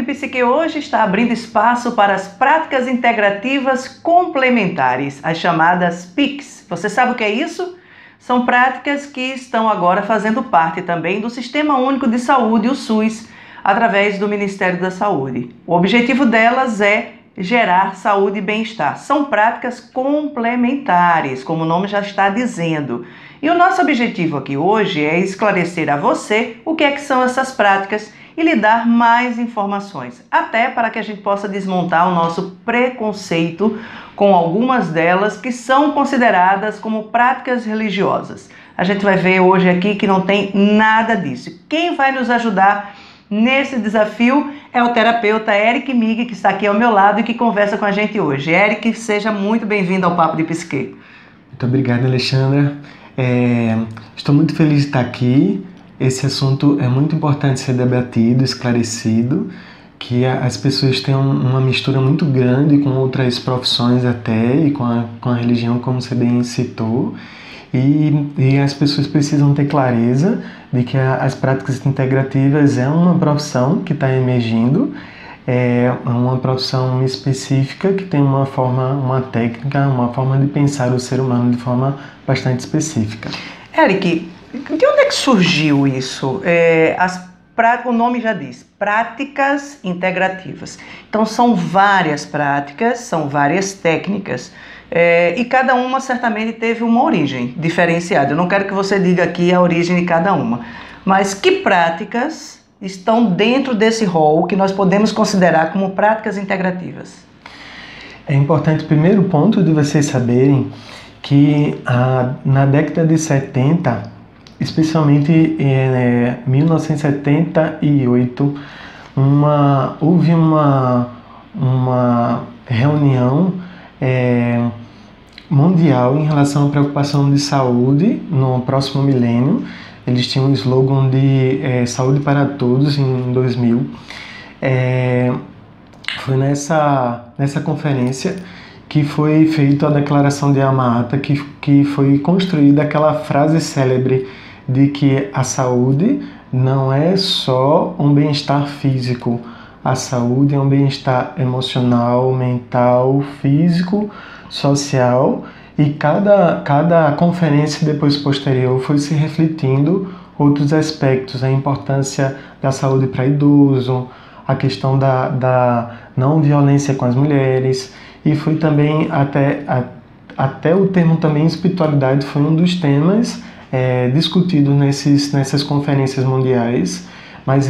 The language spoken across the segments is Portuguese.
Psique hoje está abrindo espaço para as práticas integrativas complementares, as chamadas PICs. Você sabe o que é isso? São práticas que estão agora fazendo parte também do Sistema Único de Saúde, o SUS, através do Ministério da Saúde. O objetivo delas é gerar saúde e bem-estar. São práticas complementares, como o nome já está dizendo. E o nosso objetivo aqui hoje é esclarecer a você o que são essas práticas e lhe dar mais informações, até para que a gente possa desmontar o nosso preconceito com algumas delas que são consideradas como práticas religiosas. A gente vai ver hoje aqui que não tem nada disso. Quem vai nos ajudar nesse desafio é o terapeuta Eric Mig, que está aqui ao meu lado e que conversa com a gente hoje. Eric, seja muito bem-vindo ao Papo de Psique. Muito obrigado, Alexandra. Estou muito feliz de estar aqui. Esse assunto é muito importante ser debatido, esclarecido, que as pessoas têm uma mistura muito grande com outras profissões até e com a religião, como você bem citou, e as pessoas precisam ter clareza de que as práticas integrativas é uma profissão que está emergindo, é uma profissão específica que tem uma forma, uma técnica, uma forma de pensar o ser humano de forma bastante específica. Eric, de onde é que surgiu isso? O nome já diz, práticas integrativas. Então são várias práticas, são várias técnicas, e cada uma certamente teve uma origem diferenciada. Eu não quero que você diga aqui a origem de cada uma, mas que práticas estão dentro desse rol que nós podemos considerar como práticas integrativas? É importante, primeiro ponto, de vocês saberem que na década de 70, especialmente em 1978, houve uma reunião mundial em relação à preocupação de saúde no próximo milênio. Eles tinham um slogan de saúde para todos em 2000. Foi nessa conferência que foi feita a declaração de Alma-Ata, que foi construída aquela frase célebre de que a saúde não é só um bem-estar físico, a saúde é um bem-estar emocional, mental, físico, social, e cada conferência depois posterior foi se refletindo outros aspectos, a importância da saúde para idoso, a questão da não violência com as mulheres, e foi também até o termo também espiritualidade foi um dos temas discutido nessas conferências mundiais, mas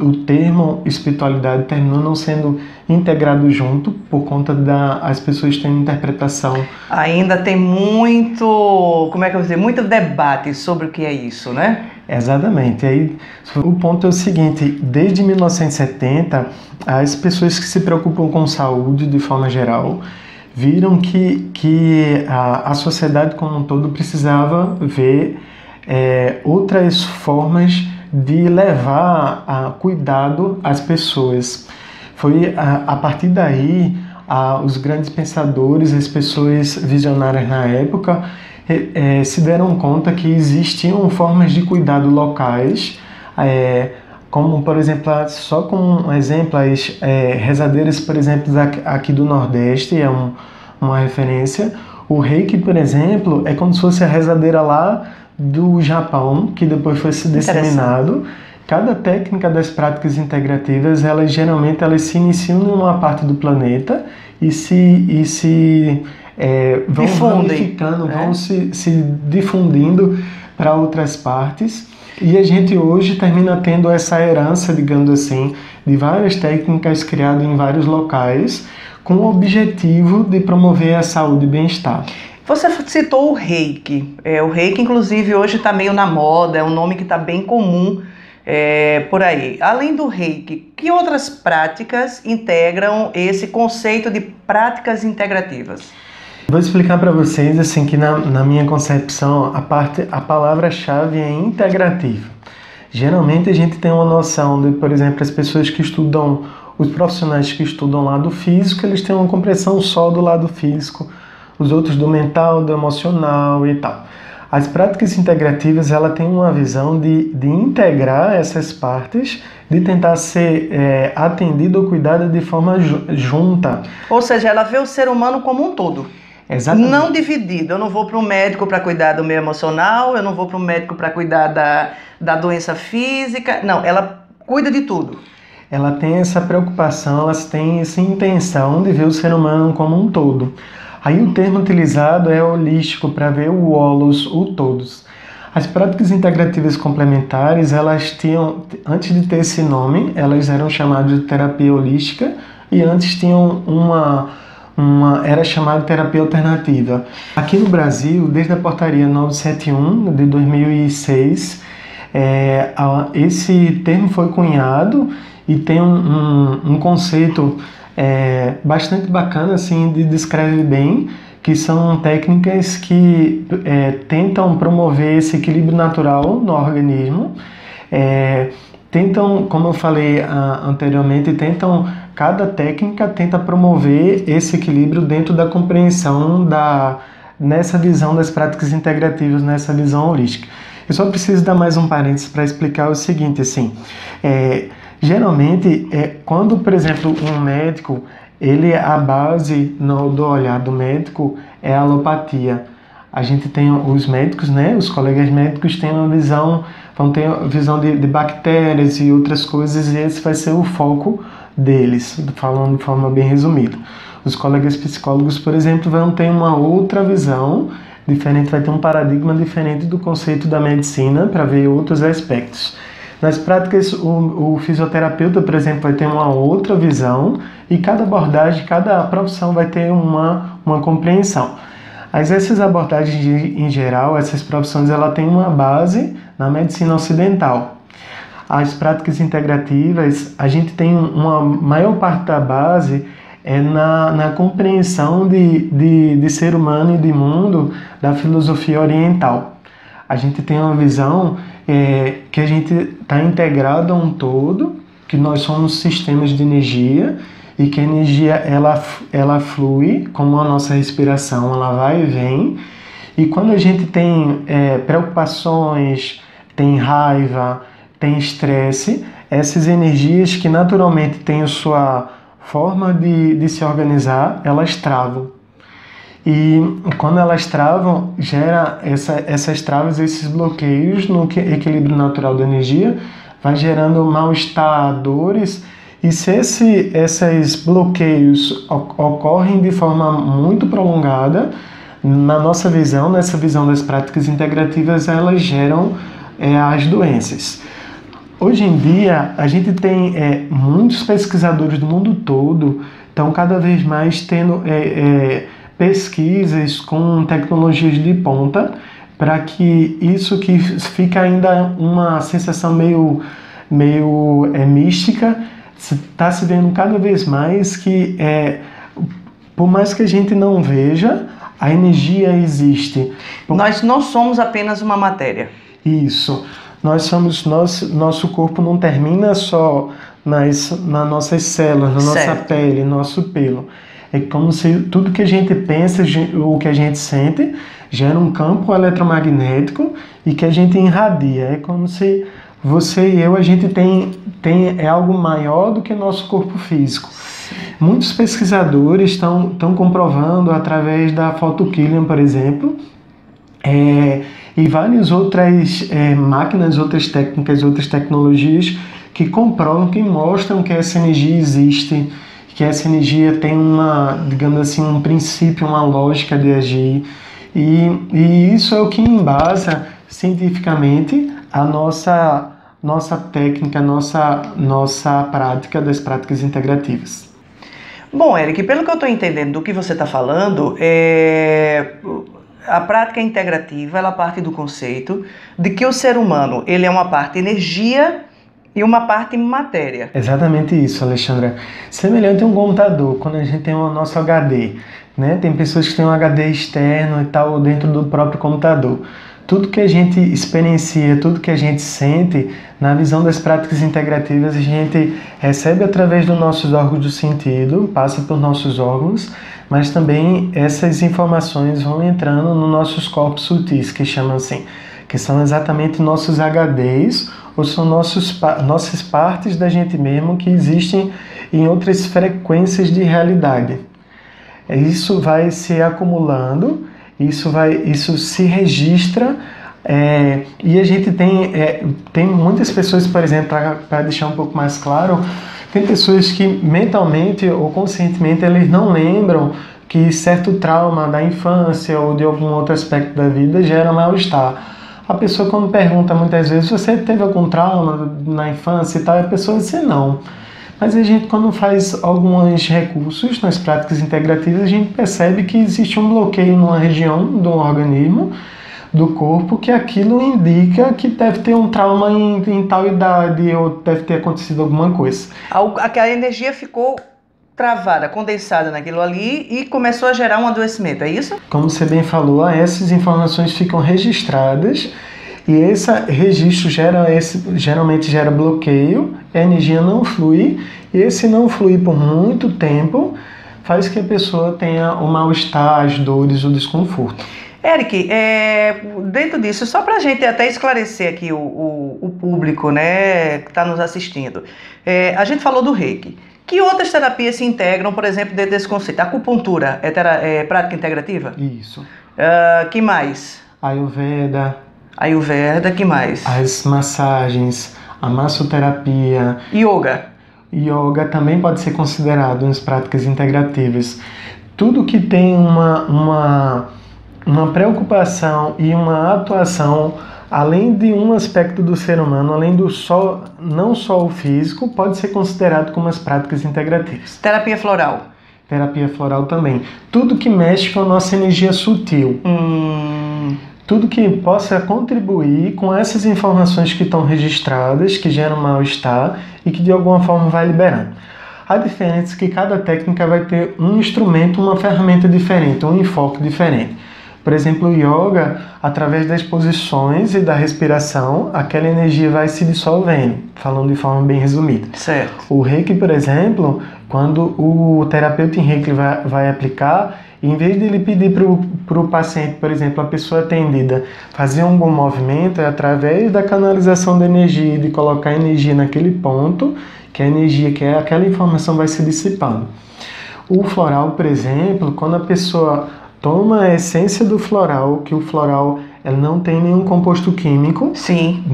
o termo espiritualidade terminou não sendo integrado junto por conta as pessoas terem interpretação. Ainda tem muito debate sobre o que é isso, né? Exatamente. Aí, o ponto é o seguinte, desde 1970, as pessoas que se preocupam com saúde de forma geral viram que a sociedade como um todo precisava ver outras formas de levar a cuidado às pessoas. Foi a partir daí, os grandes pensadores, as pessoas visionárias na época, se deram conta que existiam formas de cuidado locais, como, por exemplo, só como um exemplo, as rezadeiras, por exemplo, aqui do Nordeste, é uma referência. O Reiki, por exemplo, é como se fosse a rezadeira lá do Japão, que depois foi se disseminado. Cada técnica das práticas integrativas, geralmente se iniciam numa parte do planeta e vão ramificando, vão se difundindo para outras partes. E a gente hoje termina tendo essa herança, digamos assim, de várias técnicas criadas em vários locais, com o objetivo de promover a saúde e bem-estar. Você citou o Reiki. O Reiki, inclusive, hoje está meio na moda, é um nome que está bem comum por aí. Além do Reiki, que outras práticas integram esse conceito de práticas integrativas? Vou explicar para vocês assim, que na minha concepção a palavra-chave é integrativa. Geralmente a gente tem uma noção de, por exemplo, as pessoas que estudam, os profissionais que estudam lado físico, eles têm uma compreensão só do lado físico, os outros do mental, do emocional e tal. As práticas integrativas, ela tem uma visão de integrar essas partes, de tentar ser atendida ou cuidada de forma junta. Ou seja, ela vê o ser humano como um todo. Exatamente. Não dividido. Eu não vou para um médico para cuidar do meu emocional, eu não vou para um médico para cuidar da doença física. Não, ela cuida de tudo. Ela tem essa preocupação, elas têm essa intenção de ver o ser humano como um todo. Aí o termo utilizado é holístico, para ver o holos, o todos. As práticas integrativas complementares, elas tinham, antes de ter esse nome, elas eram chamadas de terapia holística e antes tinham era chamada de terapia alternativa. Aqui no Brasil, desde a portaria 971 de 2006, esse termo foi cunhado e tem um conceito bastante bacana, assim, descreve bem, que são técnicas que tentam promover esse equilíbrio natural no organismo, tentam, como eu falei anteriormente, cada técnica tenta promover esse equilíbrio dentro da compreensão nessa visão das práticas integrativas, nessa visão holística. Eu só preciso dar mais um parênteses para explicar o seguinte, assim, geralmente, quando, por exemplo, um médico, a base do olhar do médico é a alopatia. A gente tem os médicos, né, os colegas médicos têm uma visão, vão ter visão de bactérias e outras coisas, e esse vai ser o foco deles, falando de forma bem resumida. Os colegas psicólogos, por exemplo, vão ter uma outra visão diferente, vai ter um paradigma diferente do conceito da medicina para ver outros aspectos. Nas práticas, o fisioterapeuta, por exemplo, vai ter uma outra visão e cada abordagem, cada profissão vai ter uma compreensão. Mas essas abordagens, em geral, essas profissões, ela tem uma base na medicina ocidental. As práticas integrativas, a gente tem uma maior parte da base na compreensão de ser humano e de mundo da filosofia oriental. A gente tem uma visão que a gente está integrado a um todo, que nós somos sistemas de energia e que a energia ela flui como a nossa respiração, ela vai e vem. E quando a gente tem preocupações, tem raiva, tem estresse, essas energias que naturalmente têm a sua forma de se organizar, elas travam. E quando elas travam, gera essas travas, esses bloqueios no equilíbrio natural da energia, vai gerando mal-estar, dores. E se esses bloqueios ocorrem de forma muito prolongada, na nossa visão, nessa visão das práticas integrativas, elas geram as doenças. Hoje em dia, a gente tem muitos pesquisadores do mundo todo, estão cada vez mais tendo pesquisas com tecnologias de ponta, para que isso que fica ainda uma sensação meio mística, está se vendo cada vez mais que, por mais que a gente não veja, a energia existe. Nós não somos apenas uma matéria. Isso. Nosso corpo não termina só nas nossas células, na nossa pele, nosso pelo. É como se tudo que a gente pensa, o que a gente sente, gera um campo eletromagnético e que a gente irradia. É como se você e eu, a gente tem algo maior do que nosso corpo físico. Muitos pesquisadores estão comprovando através da Photokillium, por exemplo, e várias outras máquinas, outras técnicas, outras tecnologias que comprovam, que mostram que essa energia existe, que essa energia tem digamos assim, um princípio, uma lógica de agir. E isso é o que embasa cientificamente a nossa técnica, nossa prática das práticas integrativas. Bom, Eric, pelo que eu estou entendendo do que você está falando, a prática integrativa, ela parte do conceito de que o ser humano, ele é uma parte energia e uma parte matéria. Exatamente isso, Alexandra. Semelhante a um computador, quando a gente tem o nosso HD, né? Tem pessoas que têm um HD externo e tal dentro do próprio computador. Tudo que a gente experiencia, tudo que a gente sente, na visão das práticas integrativas, a gente recebe através dos nossos órgãos do sentido, passa por nossos órgãos, mas também essas informações vão entrando nos nossos corpos sutis, que chamam assim, que são exatamente nossos HDs, ou são nossas partes da gente mesmo que existem em outras frequências de realidade. Isso vai se acumulando, isso se registra, e a gente tem muitas pessoas, por exemplo, para deixar um pouco mais claro, tem pessoas que mentalmente ou conscientemente eles não lembram que certo trauma da infância ou de algum outro aspecto da vida gera mal-estar. A pessoa, quando pergunta muitas vezes, você teve algum trauma na infância e tal, a pessoa diz não. Mas a gente, quando faz alguns recursos nas práticas integrativas, a gente percebe que existe um bloqueio numa região do organismo, do corpo, que aquilo indica que deve ter um trauma em tal idade ou deve ter acontecido alguma coisa. Aquela energia ficou travada, condensada naquilo ali e começou a gerar um adoecimento, é isso? Como você bem falou, essas informações ficam registradas e esse registro geralmente gera bloqueio, a energia não flui, e esse não fluir por muito tempo faz que a pessoa tenha o mal-estar, as dores, o desconforto. Eric, dentro disso, só para a gente até esclarecer aqui o público, né, que está nos assistindo, a gente falou do Reiki. Que outras terapias se integram, por exemplo, dentro desse conceito? A acupuntura é prática integrativa? Isso. Que mais? Ayurveda, que mais? As massagens, a massoterapia. Yoga também pode ser considerado nas práticas integrativas. Tudo que tem uma preocupação e uma atuação além de um aspecto do ser humano, além do não só o físico, pode ser considerado como as práticas integrativas. Terapia floral. Terapia floral também. Tudo que mexe com a nossa energia sutil. Tudo que possa contribuir com essas informações que estão registradas, que geram mal-estar e que de alguma forma vai liberando. A diferença é que cada técnica vai ter um instrumento, uma ferramenta diferente, um enfoque diferente. Por exemplo, o yoga, através das posições e da respiração, aquela energia vai se dissolvendo, falando de forma bem resumida. Certo. O Reiki, por exemplo, quando o terapeuta em Reiki vai aplicar, em vez de ele pedir para o paciente, por exemplo, a pessoa atendida, fazer um bom movimento, é através da canalização da energia, de colocar a energia naquele ponto, que a energia, que é aquela informação, vai se dissipando. O floral, por exemplo, quando a pessoa toma a essência do floral, que o floral ela não tem nenhum composto químico. Sim.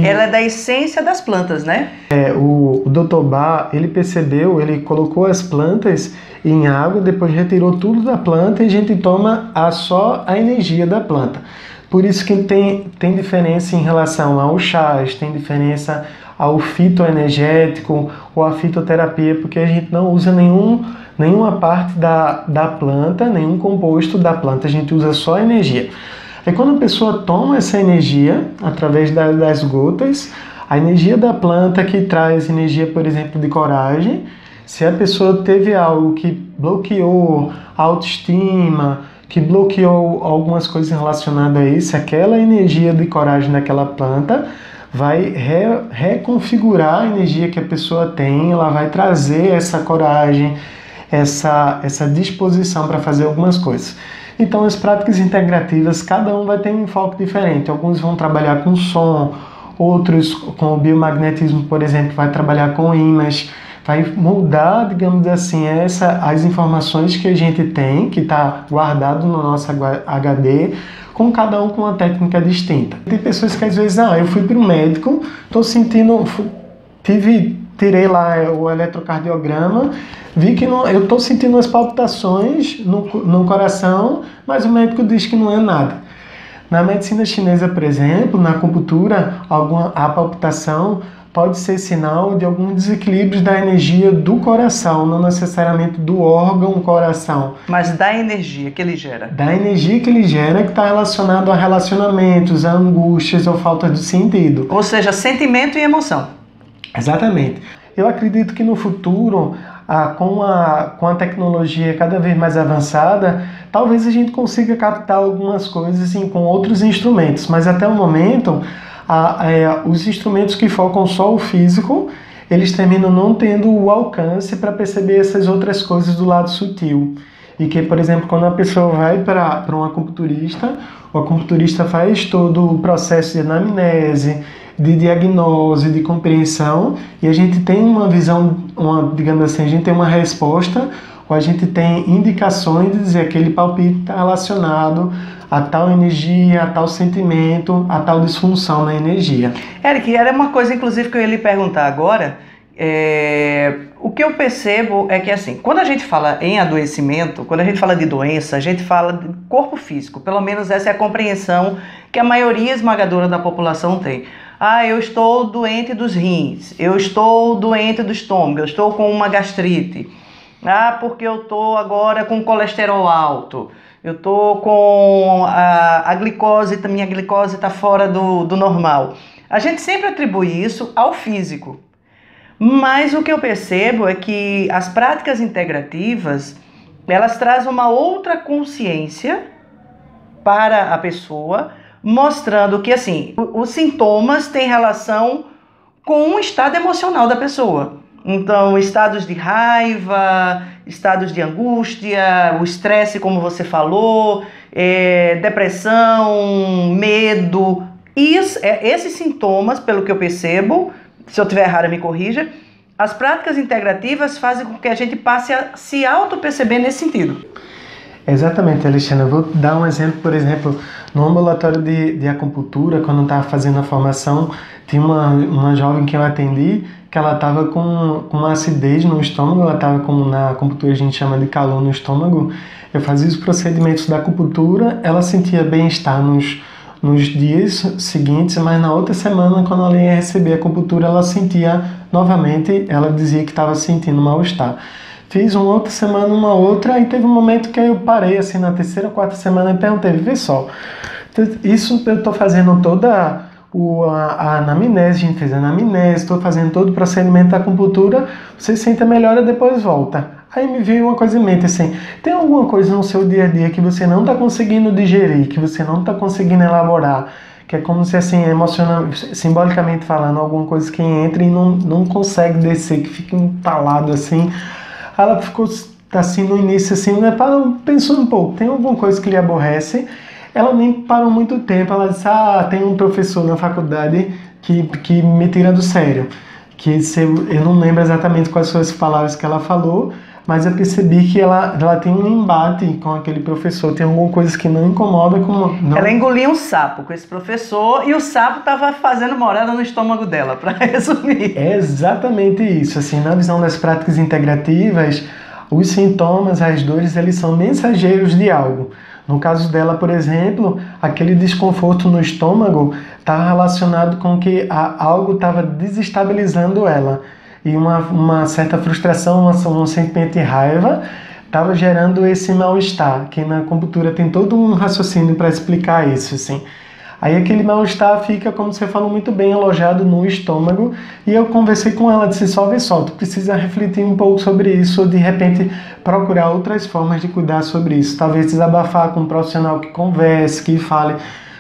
Ela é da essência das plantas, né? O Dr. Bach, ele percebeu, ele colocou as plantas em água, depois retirou tudo da planta e a gente toma só a energia da planta. Por isso que tem diferença em relação aos chás, tem diferença ao fitoenergético ou à fitoterapia, porque a gente não usa nenhuma parte da planta, nenhum composto da planta, a gente usa só a energia. É quando a pessoa toma essa energia, através das gotas, a energia da planta que traz energia, por exemplo, de coragem, se a pessoa teve algo que bloqueou a autoestima, que bloqueou algumas coisas relacionadas a isso, aquela energia de coragem daquela planta vai reconfigurar a energia que a pessoa tem, ela vai trazer essa coragem, essa disposição para fazer algumas coisas. Então, as práticas integrativas, cada um vai ter um enfoque diferente. Alguns vão trabalhar com som, outros com o biomagnetismo, por exemplo, vai trabalhar com ímãs, vai mudar, digamos assim, as informações que a gente tem, que está guardado no nosso HD, com cada um com uma técnica distinta. Tem pessoas que às vezes, eu fui para o médico, estou sentindo, tirei lá o eletrocardiograma, vi que eu estou sentindo umas palpitações no coração, mas o médico diz que não é nada. Na medicina chinesa, por exemplo, na acupuntura, a palpitação pode ser sinal de algum desequilíbrio da energia do coração, não necessariamente do órgão coração. Mas da energia que ele gera. Da energia que ele gera, que está relacionado a relacionamentos, a angústias ou falta de sentido. Ou seja, sentimento e emoção. Exatamente. Eu acredito que no futuro com a tecnologia cada vez mais avançada, talvez a gente consiga captar algumas coisas assim, com outros instrumentos, mas até o momento, os instrumentos que focam só o físico, eles terminam não tendo o alcance para perceber essas outras coisas do lado sutil. E que, por exemplo, quando a pessoa vai para um acupunturista, o acupunturista faz todo o processo de anamnese, de diagnose, de compreensão, e a gente tem uma visão, digamos assim, a gente tem uma resposta, ou a gente tem indicações de dizer que aquele palpite está relacionado a tal energia, a tal sentimento, a tal disfunção na energia. Eric, era uma coisa, inclusive, que eu ia lhe perguntar agora. O que eu percebo é que, assim, quando a gente fala em adoecimento, quando a gente fala de doença, a gente fala de corpo físico. Pelo menos essa é a compreensão que a maioria esmagadora da população tem. Eu estou doente dos rins, eu estou doente do estômago, eu estou com uma gastrite. Porque eu estou agora com colesterol alto, eu estou com a glicose, minha glicose está fora do normal. A gente sempre atribui isso ao físico. Mas o que eu percebo é que as práticas integrativas, elas trazem uma outra consciência para a pessoa, mostrando que, assim, os sintomas têm relação com o estado emocional da pessoa. Então, estados de raiva, estados de angústia, o estresse, como você falou, depressão, medo. Esses sintomas, pelo que eu percebo, se eu estiver errado, me corrija, as práticas integrativas fazem com que a gente passe a se auto-perceber nesse sentido. Exatamente, Alexandre. Eu vou dar um exemplo, por exemplo, no ambulatório de acupuntura, quando eu estava fazendo a formação, tinha uma jovem que eu atendi, que ela estava com uma acidez no estômago, ela estava na acupuntura a gente chama de calor no estômago. Eu fazia os procedimentos da acupuntura, ela sentia bem-estar nos dias seguintes, mas na outra semana, quando ela ia receber a acupuntura, ela sentia novamente, ela dizia que estava sentindo mal-estar. Fiz uma outra semana, uma outra, e teve um momento que eu parei, assim, na terceira ou quarta semana, e perguntei, vê só, isso eu estou fazendo toda a anamnese, a gente fez a anamnese, estou fazendo todo o procedimento da acupuntura, você sente a melhora, depois volta. Aí me veio uma coisa em mente, assim, tem alguma coisa no seu dia a dia que você não está conseguindo digerir, que você não está conseguindo elaborar, que é como se, assim, simbolicamente falando, alguma coisa que entra e não consegue descer, que fica entalado, assim. Ela ficou assim no início, assim, né, pensou um pouco, tem alguma coisa que lhe aborrece? Ela nem parou muito tempo, ela disse, tem um professor na faculdade que me tira do sério. Eu não lembro exatamente quais foram as palavras que ela falou, mas eu percebi que ela tem um embate com aquele professor, tem alguma coisa que não incomoda. Ela engolia um sapo com esse professor e o sapo estava fazendo morada no estômago dela, para resumir. É exatamente isso. Assim, na visão das práticas integrativas, os sintomas, as dores, eles são mensageiros de algo. No caso dela, por exemplo, aquele desconforto no estômago está relacionado com que algo estava desestabilizando ela. E uma certa frustração, um sentimento de raiva estava gerando esse mal-estar, que na acupuntura tem todo um raciocínio para explicar isso, assim. Aí aquele mal-estar fica, como você falou muito bem, alojado no estômago, e eu conversei com ela, disse, vê só, tu precisa refletir um pouco sobre isso, ou de repente procurar outras formas de cuidar sobre isso, talvez desabafar com um profissional que converse, que fale,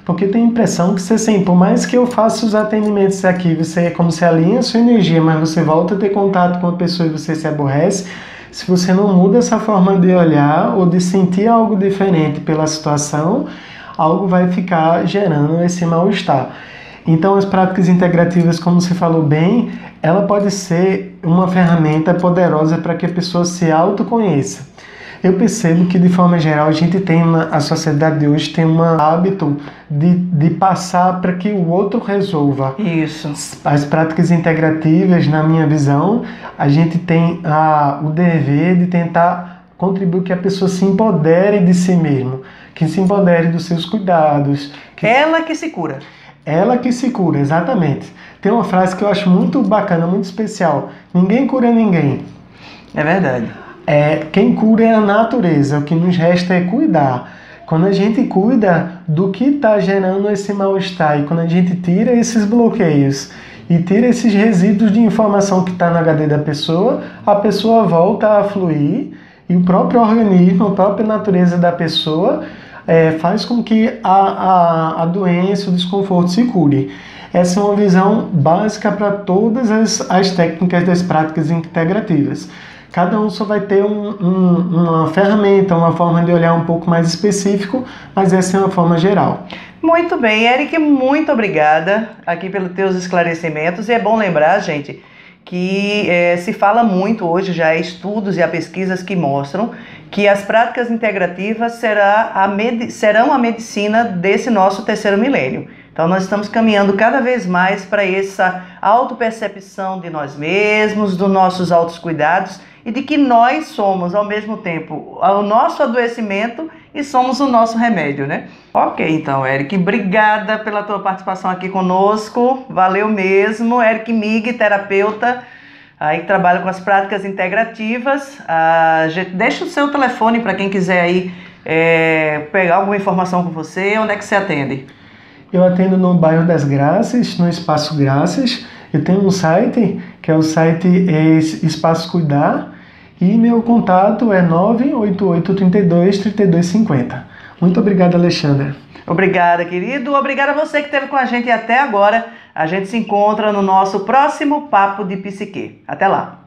porque tem a impressão que você, assim, por mais que eu faça os atendimentos aqui, você é como se alinha a sua energia, mas você volta a ter contato com a pessoa e você se aborrece, se você não muda essa forma de olhar ou de sentir algo diferente pela situação, algo vai ficar gerando esse mal-estar. Então, as práticas integrativas, como você falou bem, ela pode ser uma ferramenta poderosa para que a pessoa se autoconheça. Eu percebo que, de forma geral, a sociedade de hoje tem um hábito de passar para que o outro resolva. Isso. As práticas integrativas, na minha visão, a gente tem o dever de tentar contribuir que a pessoa se empodere de si mesmo, que se empodere dos seus cuidados. Ela que se cura. Ela que se cura, exatamente. Tem uma frase que eu acho muito bacana, muito especial. Ninguém cura ninguém. É verdade. Quem cura é a natureza, o que nos resta é cuidar. Quando a gente cuida do que está gerando esse mal-estar e quando a gente tira esses bloqueios e tira esses resíduos de informação que está no HD da pessoa, a pessoa volta a fluir e o próprio organismo, a própria natureza da pessoa faz com que a doença, o desconforto se cure. Essa é uma visão básica para todas as técnicas das práticas integrativas. Cada um só vai ter uma ferramenta, uma forma de olhar um pouco mais específico, mas essa é uma forma geral. Muito bem, Eric, muito obrigada aqui pelos teus esclarecimentos. E é bom lembrar, gente, que se fala muito hoje, já há estudos e há pesquisas que mostram que as práticas integrativas serão a medicina desse nosso terceiro milênio. Então nós estamos caminhando cada vez mais para essa autopercepção de nós mesmos, dos nossos autocuidados e de que nós somos, ao mesmo tempo, o nosso adoecimento e somos o nosso remédio, né? Ok, então, Eric, obrigada pela tua participação aqui conosco, valeu mesmo. Eric Mig, terapeuta, aí que trabalha com as práticas integrativas. Deixa o seu telefone para quem quiser aí pegar alguma informação com você. Onde é que você atende? Eu atendo no bairro das Graças, no Espaço Graças. Eu tenho um site, que é o site Espaço Cuidar, e meu contato é 988323250. Muito obrigado, Alexandra. Obrigada, querido. Obrigada a você que esteve com a gente até agora. A gente se encontra no nosso próximo Papo de Psique. Até lá.